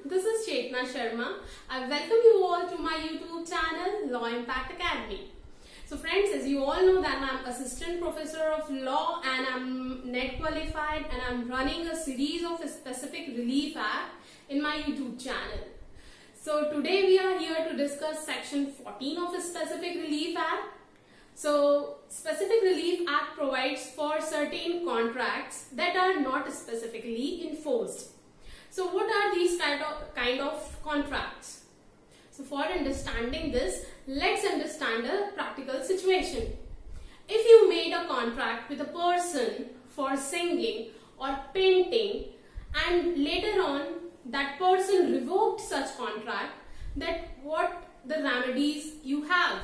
this is Chetna Sharma. I welcome you all to my YouTube channel Law Impact Academy. So friends, as you all know that I'm Assistant Professor of Law and I'm NET qualified and I'm running a series of Specific Relief Act in my YouTube channel. So today we are here to discuss Section 14 of the Specific Relief Act. So Specific Relief Act provides for certain contracts that are not specifically enforced. So what are these kind of contracts? So for understanding this, let's understand a practical situation. If you made a contract with a person for singing or painting and later on that person revoked such contract, that what the remedies you have?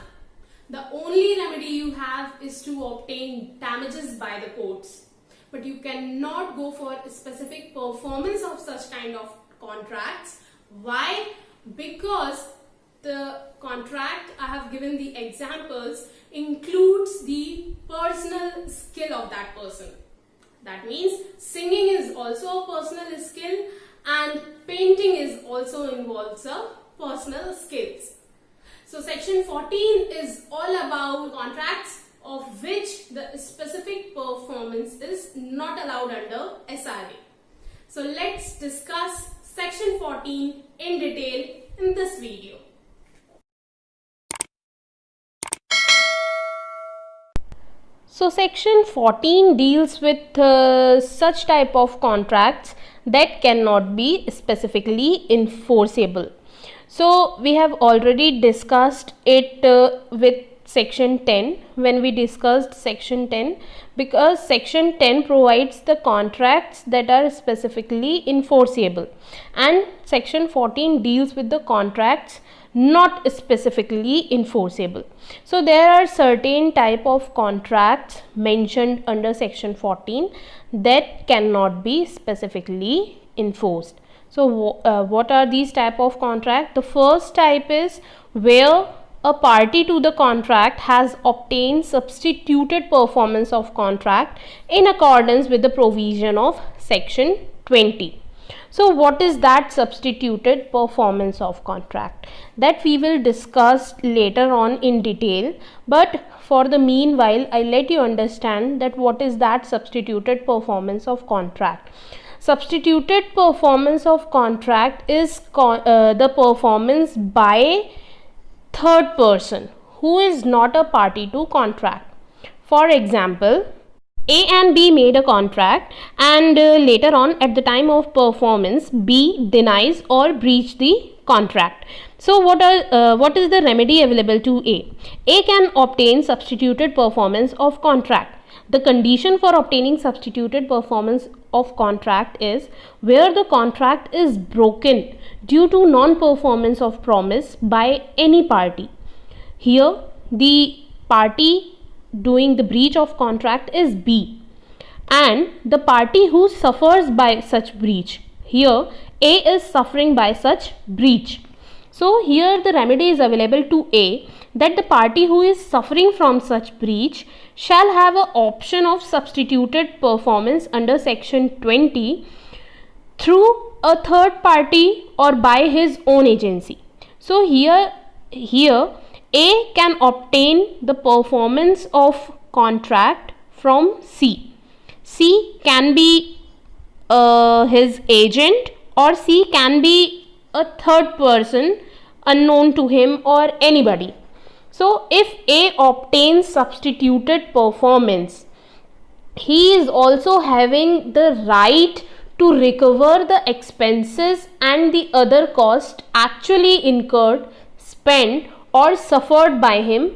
The only remedy you have is to obtain damages by the courts. But you cannot go for a specific performance of such kind of contracts. Why? Because the contract, I have given the examples, includes the personal skill of that person. That means singing is also a personal skill and painting is also involves a personal skills. So section 14 is all about contracts of which the specific performance is not allowed under SRA. So let's discuss section 14 in detail in this video. So section 14 deals with such type of contracts that cannot be specifically enforceable. So we have already discussed it with section 10 when we discussed section 10, because section 10 provides the contracts that are specifically enforceable and section 14 deals with the contracts not specifically enforceable. So there are certain type of contracts mentioned under section 14 that cannot be specifically enforced. So what are these type of contract? The first type is where a party to the contract has obtained substituted performance of contract in accordance with the provision of section 20. So what is that substituted performance of contract? That we will discuss later on in detail, but for the meanwhile I let you understand that what is that substituted performance of contract. Substituted performance of contract is the performance by third person who is not a party to contract. For example, A and B made a contract and later on at the time of performance B denies or breach the contract. So what is the remedy available to A? A can obtain substituted performance of contract. The condition for obtaining substituted performance of contract is where the contract is broken due to non-performance of promise by any party. Here the party doing the breach of contract is B and the party who suffers by such breach. Here A is suffering by such breach. So here the remedy is available to A that the party who is suffering from such breach shall have an option of substituted performance under section 20 through a third party or by his own agency. So here A can obtain the performance of contract from C. C can be his agent or C can be a third person unknown to him or anybody. So if A obtains substituted performance, he is also having the right to recover the expenses and the other cost actually incurred, spent or suffered by him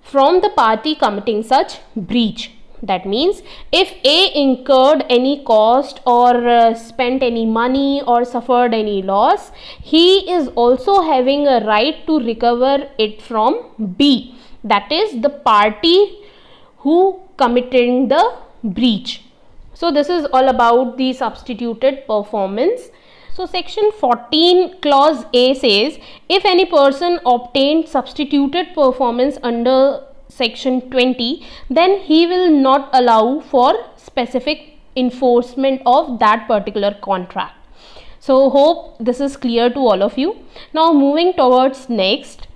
from the party committing such breach. That means if A incurred any cost or spent any money or suffered any loss, he is also having a right to recover it from B, that is the party who committed the breach. So this is all about the substituted performance. So section 14 clause A says if any person obtained substituted performance under section 20, then he will not allow for specific enforcement of that particular contract. So hope this is clear to all of you. Now moving towards next,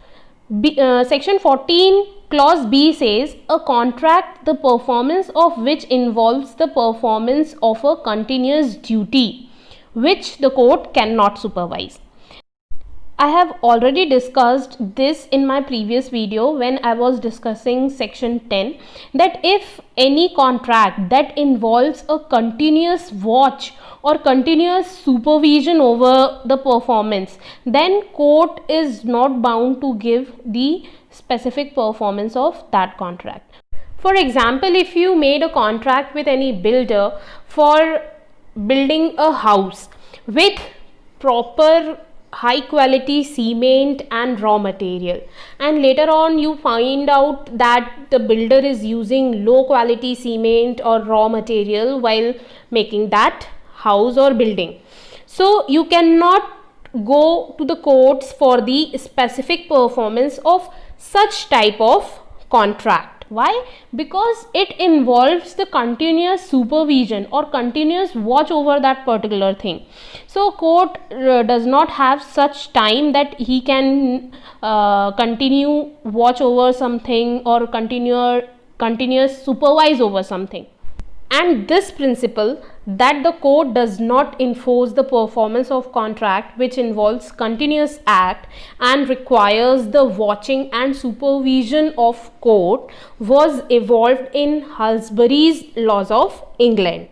section 14 clause B says a contract the performance of which involves the performance of a continuous duty which the court cannot supervise. I have already discussed this in my previous video when I was discussing section 10, that if any contract that involves a continuous watch or continuous supervision over the performance, then court is not bound to give the specific performance of that contract. For example, if you made a contract with any builder for building a house with proper high quality cement and raw material, and later on you find out that the builder is using low quality cement or raw material while making that house or building, so you cannot go to the courts for the specific performance of such type of contract. Why? Because it involves the continuous supervision or continuous watch over that particular thing. So court does not have such time that he can continue watch over something or continuous supervise over something. And this principle that the court does not enforce the performance of contract which involves continuous act and requires the watching and supervision of court was evolved in Halsbury's Laws of England.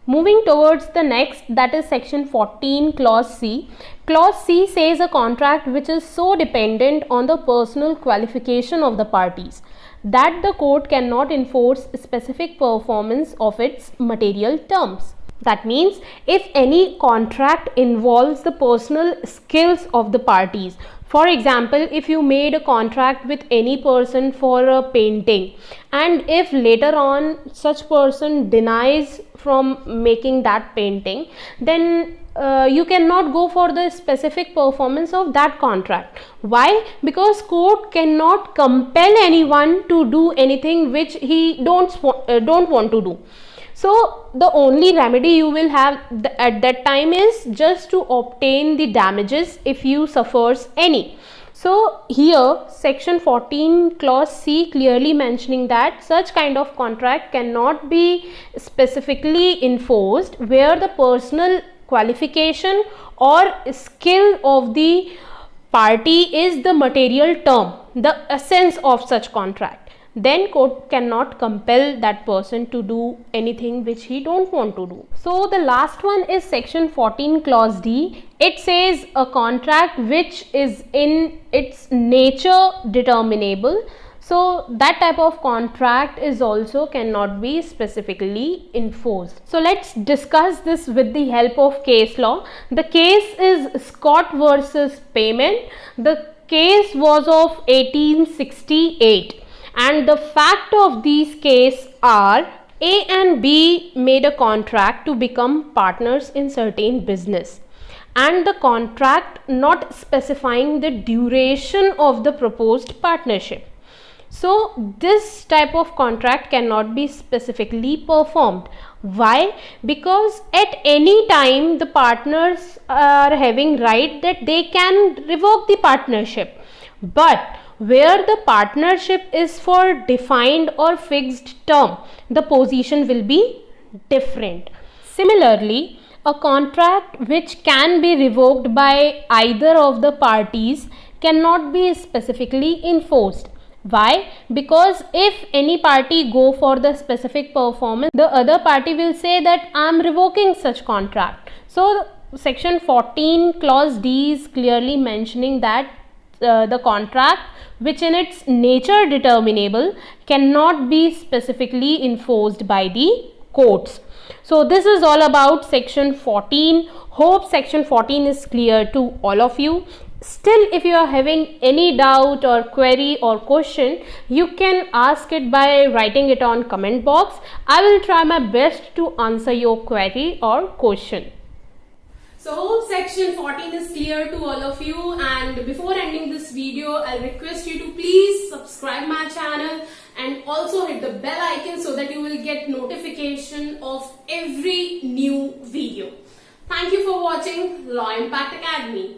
Moving towards the next, that is section 14 clause C. Clause C says a contract which is so dependent on the personal qualification of the parties that the court cannot enforce specific performance of its material terms. That means if any contract involves the personal skills of the parties, for example, if you made a contract with any person for a painting, and if later on such person denies from making that painting, then you cannot go for the specific performance of that contract. Why? Because court cannot compel anyone to do anything which he don't want to do. So the only remedy you will have at that time is just to obtain the damages if you suffers any. So here section 14 clause C clearly mentioning that such kind of contract cannot be specifically enforced where the personal qualification or skill of the party is the material term, the essence of such contract. Then court cannot compel that person to do anything which he don't want to do. So the last one is section 14 clause D. It says a contract which is in its nature determinable. So that type of contract is also cannot be specifically enforced. So let's discuss this with the help of case law. The case is Scott versus Payment. The case was of 1868. And the fact of these cases are A and B made a contract to become partners in certain business, and the contract not specifying the duration of the proposed partnership. So this type of contract cannot be specifically performed. Why? Because at any time the partners are having right that they can revoke the partnership, but where the partnership is for defined or fixed term, the position will be different. Similarly, a contract which can be revoked by either of the parties cannot be specifically enforced. Why? Because if any party go for the specific performance, the other party will say that I am revoking such contract. So section 14 clause D is clearly mentioning that the contract which in its nature determinable cannot be specifically enforced by the courts. So this is all about section 14. Hope section 14 is clear to all of you. Still, if you are having any doubt or query or question, you can ask it by writing it on comment box. I will try my best to answer your query or question. So hope section 14 is clear to all of you, and before ending this video, I'll request you to please subscribe my channel and also hit the bell icon so that you will get notification of every new video. Thank you for watching Law Impact Academy.